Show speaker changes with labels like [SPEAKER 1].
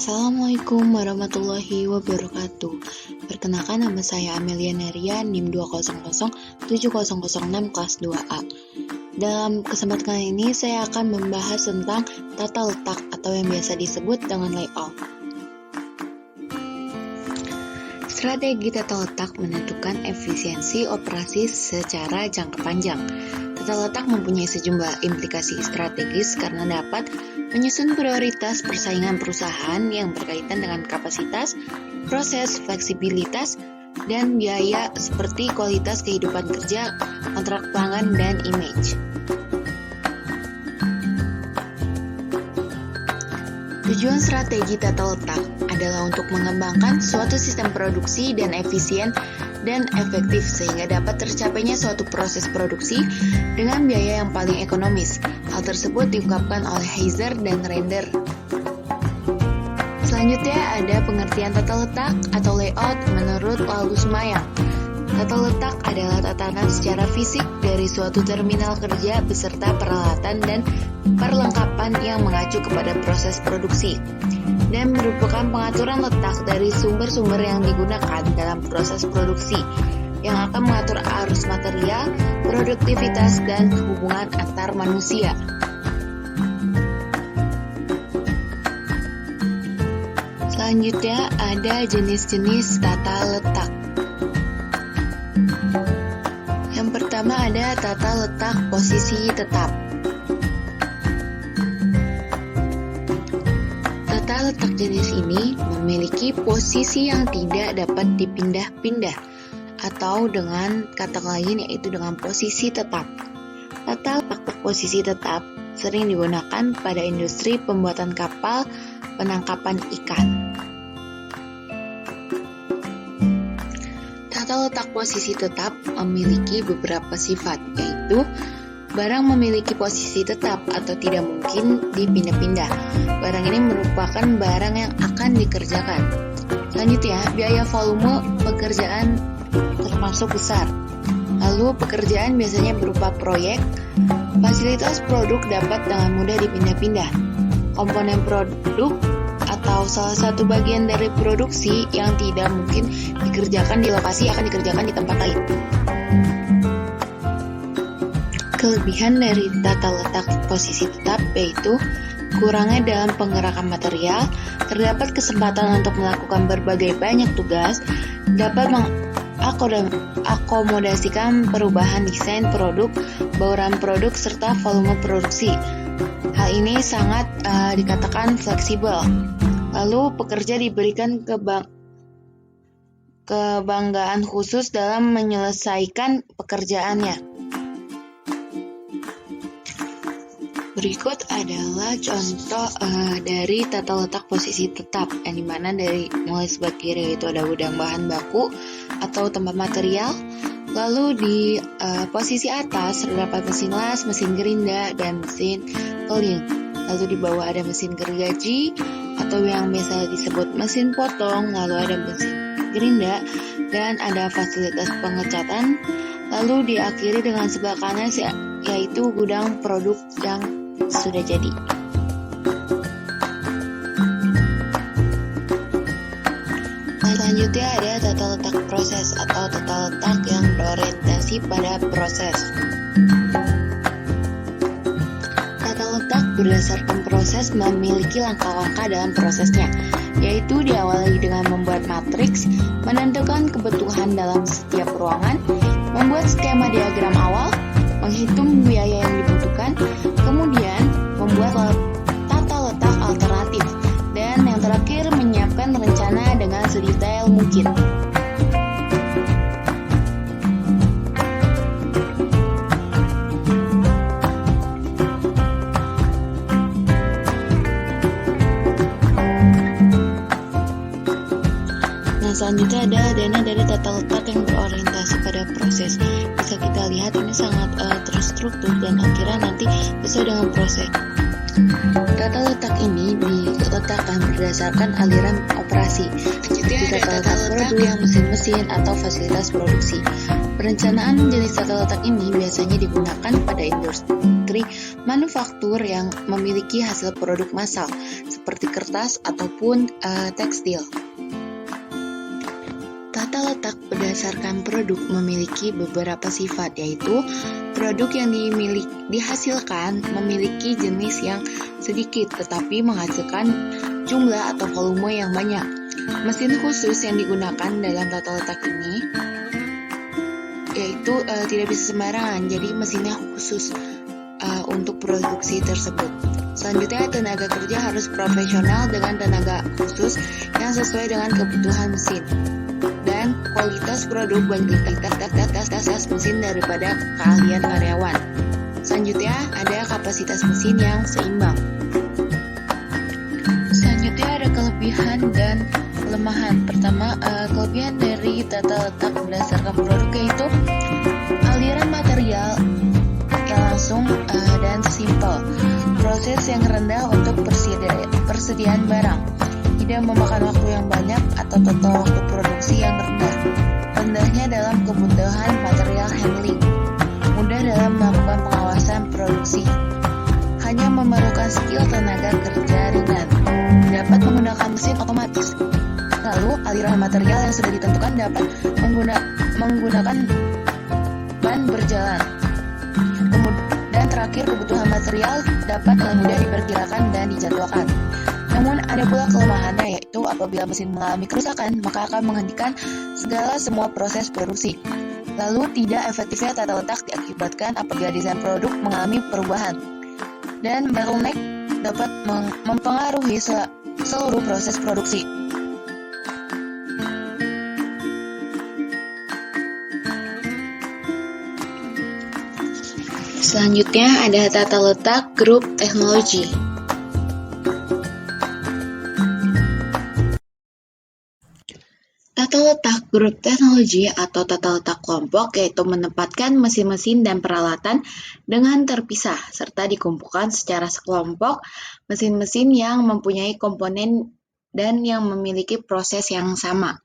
[SPEAKER 1] Assalamualaikum warahmatullahi wabarakatuh. Perkenalkan, nama saya Amelia Neria, NIM 2007006 kelas 2A. Dalam kesempatan kali ini saya akan membahas tentang tata letak atau yang biasa disebut dengan layout. Strategi tata letak menentukan efisiensi operasi secara jangka panjang. Tata letak mempunyai sejumlah implikasi strategis karena dapat menyusun prioritas persaingan perusahaan yang berkaitan dengan kapasitas, proses, fleksibilitas, dan biaya seperti kualitas kehidupan kerja, kontrak pelanggan, dan image. Tujuan strategi tata letak adalah untuk mengembangkan suatu sistem produksi dan efisien dan efektif sehingga dapat tercapainya suatu proses produksi dengan biaya yang paling ekonomis. Hal tersebut diungkapkan oleh Heiser dan Render. Selanjutnya ada pengertian tata letak atau layout menurut Paulus Mayang. Tata letak adalah tatanan secara fisik dari suatu terminal kerja beserta peralatan dan perlengkapan yang mengacu kepada proses produksi dan merupakan pengaturan letak dari sumber-sumber yang digunakan dalam proses produksi yang akan mengatur arus material, produktivitas, dan hubungan antar manusia. Selanjutnya ada jenis-jenis tata letak. Yang pertama ada tata letak posisi tetap. Tata letak jenis ini memiliki posisi yang tidak dapat dipindah-pindah atau dengan kata lain yaitu dengan posisi tetap. Tata letak posisi tetap sering digunakan pada industri pembuatan kapal penangkapan ikan. Tata letak posisi tetap memiliki beberapa sifat, yaitu barang memiliki posisi tetap atau tidak mungkin dipindah-pindah. Barang ini merupakan barang yang akan dikerjakan. Selanjutnya, biaya volume pekerjaan termasuk besar. Lalu, pekerjaan biasanya berupa proyek. Fasilitas produk dapat dengan mudah dipindah-pindah. Komponen produk atau salah satu bagian dari produksi yang tidak mungkin dikerjakan di lokasi akan dikerjakan di tempat lain. Kelebihan dari tata letak posisi tetap yaitu kurangnya dalam penggerakan material, terdapat kesempatan untuk melakukan berbagai banyak tugas, dapat mengakomodasikan perubahan desain produk, bauran produk, serta volume produksi. Hal ini sangat dikatakan fleksibel. Lalu pekerja diberikan kebanggaan khusus dalam menyelesaikan pekerjaannya. Berikut adalah contoh dari tata letak posisi tetap, yang dimana dari mulai sebelah kiri itu ada gudang bahan baku atau tempat material. Lalu di posisi atas terdapat mesin las, mesin gerinda, dan mesin keling. Lalu di bawah ada mesin gergaji atau yang biasa disebut mesin potong. Lalu ada mesin gerinda dan ada fasilitas pengecatan. Lalu diakhiri dengan sebelah kanan yaitu gudang produk yang sudah jadi. Selanjutnya ada tata letak proses atau tata letak yang berorientasi pada proses. Tata letak berdasarkan proses memiliki langkah-langkah dalam prosesnya, yaitu diawali dengan membuat matriks, menentukan kebutuhan dalam setiap ruangan, membuat skema diagram awal, menghitung biaya yang dibutuhkan, kemudian membuat tata letak alternatif, dan yang terakhir menyiapkan rencana dengan sedetail mungkin. Selanjutnya ada dana dari tata letak yang berorientasi pada proses. Bisa kita lihat ini sangat terstruktur dan akhirnya nanti sesuai dengan proses. Tata letak ini diletakkan berdasarkan aliran operasi, seperti tata letak produk, mesin-mesin, atau fasilitas produksi. Perencanaan jenis tata letak ini biasanya digunakan pada industri manufaktur yang memiliki hasil produk massal, seperti kertas ataupun tekstil. Tata letak berdasarkan produk memiliki beberapa sifat, yaitu produk yang dihasilkan memiliki jenis yang sedikit tetapi menghasilkan jumlah atau volume yang banyak. Mesin khusus yang digunakan dalam tata letak ini yaitu tidak bisa sembarangan, jadi mesinnya khusus untuk produksi tersebut. Selanjutnya, tenaga kerja harus profesional dengan tenaga khusus yang sesuai dengan kebutuhan mesin. Dan kualitas produk kualitas mesin daripada keahlian karyawan. Selanjutnya, ada kapasitas mesin yang seimbang. Selanjutnya ada kelebihan dan kelemahan. Pertama, kelebihan dari tata letak berdasarkan produk yaitu aliran material yang langsung dan simpel. Proses yang rendah untuk persediaan barang. Tidak memakan waktu yang banyak atau total waktu produksi yang rendah. Rendahnya dalam kebutuhan material handling. Mudah dalam melakukan pengawasan produksi. Hanya memerlukan skill tenaga kerja ringan. Dapat menggunakan mesin otomatis. Lalu, aliran material yang sudah ditentukan dapat menggunakan ban berjalan. Dan terakhir, kebutuhan material dapat dengan mudah diperkirakan dan dijadwalkan. Namun ada pula kelemahannya, yaitu apabila mesin mengalami kerusakan, maka akan menghentikan semua proses produksi. Lalu tidak efektifnya tata letak diakibatkan apabila desain produk mengalami perubahan. Dan bottleneck dapat mempengaruhi seluruh proses produksi. Selanjutnya ada tata letak grup teknologi. Tata letak grup teknologi atau tata letak kelompok yaitu menempatkan mesin-mesin dan peralatan dengan terpisah serta dikumpulkan secara sekelompok mesin-mesin yang mempunyai komponen dan yang memiliki proses yang sama.